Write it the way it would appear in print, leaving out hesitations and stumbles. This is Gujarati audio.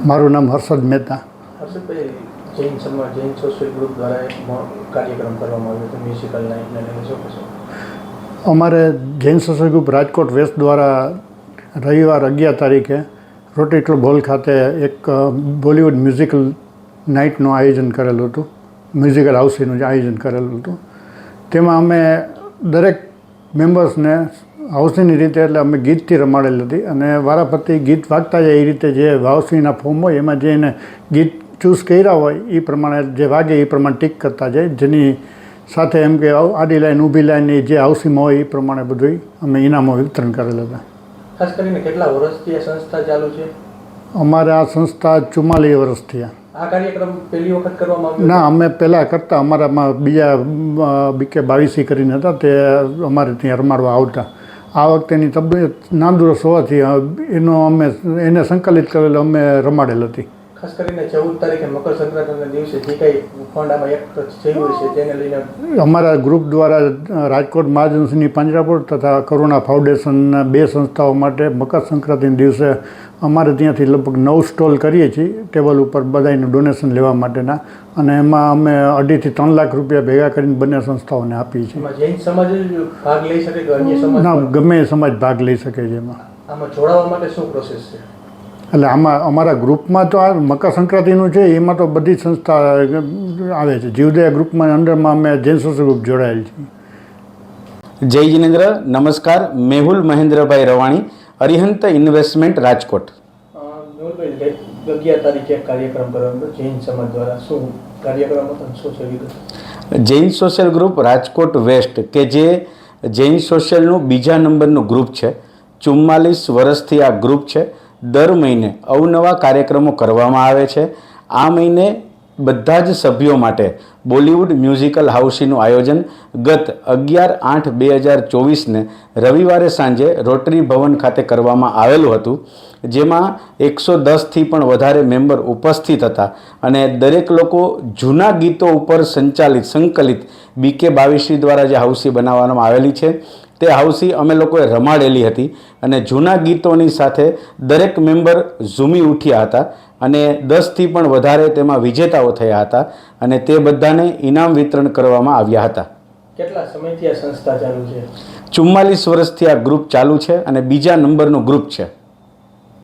મારું નામ હર્ષદ મહેતા. હર્ષદભાઈ, જૈન સોશિયલ ગ્રુપ દ્વારા એક કાર્યક્રમ કરવામાં આવ્યો હતો મ્યુઝિકલ નાઇટને લઈને શું કહેશો? અમારે Jain social group Rajkot west દ્વારા રવિવાર 11 તારીખે રોટરી ક્લબ હોલ ખાતે એક બોલિવૂડ મ્યુઝિકલ નાઇટનું આયોજન કરેલું હતું. મ્યુઝિકલ હાઉસીનું જે આયોજન કરેલું હતું તેમાં અમે દરેક મેમ્બર્સને હાઉસીની રીતે એટલે અમે ગીતથી રમાડેલી હતી અને વારાફરતી ગીત વાગતા જાય એ રીતે જે હાઉસીના ફોર્મ હોય એમાં જે એને ગીત ચૂઝ કર્યા હોય એ પ્રમાણે જે વાગે એ પ્રમાણે ટીક કરતા જાય, જેની સાથે એમ કે આડી લાઈન ઊભી લાઈન જે હાઉસીમાં હોય એ પ્રમાણે બધું અમે ઇનામો વિતરણ કરેલા હતા. ખાસ કરીને કેટલા વર્ષથી આ સંસ્થા ચાલુ છે? અમારે આ સંસ્થા 44 વર્ષ થયા. આ કાર્યક્રમ પહેલી વખત કરવામાં આવ્યો? ના, અમે પહેલાં કરતા. અમારામાં બીજા બીકે 22 કરીને હતા તે અમારે ત્યાં રમાડવા આવતા. આ વખતેની તબિયત નાંદુરસ્ત હોવાથી એને સંકલિત કરેલો અમે રમાડેલ હતી. ખાસ કરીને 14 તારીખે મકર સંક્રાંતિના દિવસે જે કંઈ ફંડ આમાં એકત્ર થયું છે તેને લઈને અમારા ગ્રુપ દ્વારા રાજકોટ મહાજનસિંહની પાંજરાપોળ તથા કરુણા ફાઉન્ડેશનના 2 સંસ્થાઓ માટે મકર સંક્રાંતિના દિવસે અમારે ત્યાંથી લગભગ 9 સ્ટોલ કરીએ છીએ ટેબલ ઉપર બધાનું ડોનેશન લેવા માટેના, અને એમાં અમે 2.5 થી 3 લાખ રૂપિયા ભેગા કરીને બંને સંસ્થાઓને આપીએ છીએ. જૈન સમાજ ભાગ લઈ શકે કે અન્ય સમાજ? ના, ગમે એ સમાજ ભાગ લઈ શકે છે. આમાં જોડાવા માટે શું પ્રોસેસ છે? એટલે આમાં અમારા ગ્રુપમાં તો આ મકર સંક્રાંતિનું છે એમાં તો બધી જ સંસ્થા આવે છે. જીવદયા ગ્રુપમાં અંડરમાં અમે જૈન સોશિયલ ગ્રુપ જોડાયેલ છીએ. જય જિનેન્દ્ર, નમસ્કાર. મેહુલ મહેન્દ્રભાઈ રવાણી, અરિહંત ઇન્વેસ્ટમેન્ટ, રાજકોટ. મેહુલભાઈ, 11 તારીખે એક કાર્યક્રમ કરવાનો જૈન સમાજ દ્વારા, શું કાર્યક્રમ હતો, શું છે વિગત? Jain social group Rajkot west કે જે જૈન સોશિયલનું બીજા નંબરનું ગ્રુપ છે, 44 વર્ષથી આ ગ્રુપ છે. દર મહિને અવનવા કાર્યક્રમો કરવામાં આવે છે. આ મહિને બધા જ સભ્યો માટે બોલિવૂડ મ્યુઝિકલ હાઉસીનું આયોજન ગત 11/8/2024ને રવિવારે સાંજે રોટરી ભવન ખાતે કરવામાં આવેલું હતું, જેમાં 110થી પણ વધારે મેમ્બર ઉપસ્થિત હતા અને દરેક લોકો જૂના ગીતો ઉપર સંકલિત BK 22 દ્વારા જે હાઉસી બનાવવામાં આવેલી છે તે હાઉસી અમે લોકોએ રમાડેલી હતી અને જૂના ગીતોની સાથે દરેક મેમ્બર ઝૂમી ઉઠ્યા હતા અને 10થી પણ વધારે તેમાં વિજેતાઓ થયા હતા અને તે બધાને ઇનામ વિતરણ કરવામાં આવ્યા હતા. કેટલા સમયથી આ સંસ્થા ચાલુ છે? 44 વર્ષથી આ ગ્રુપ ચાલુ છે અને બીજા નંબરનું ગ્રુપ છે.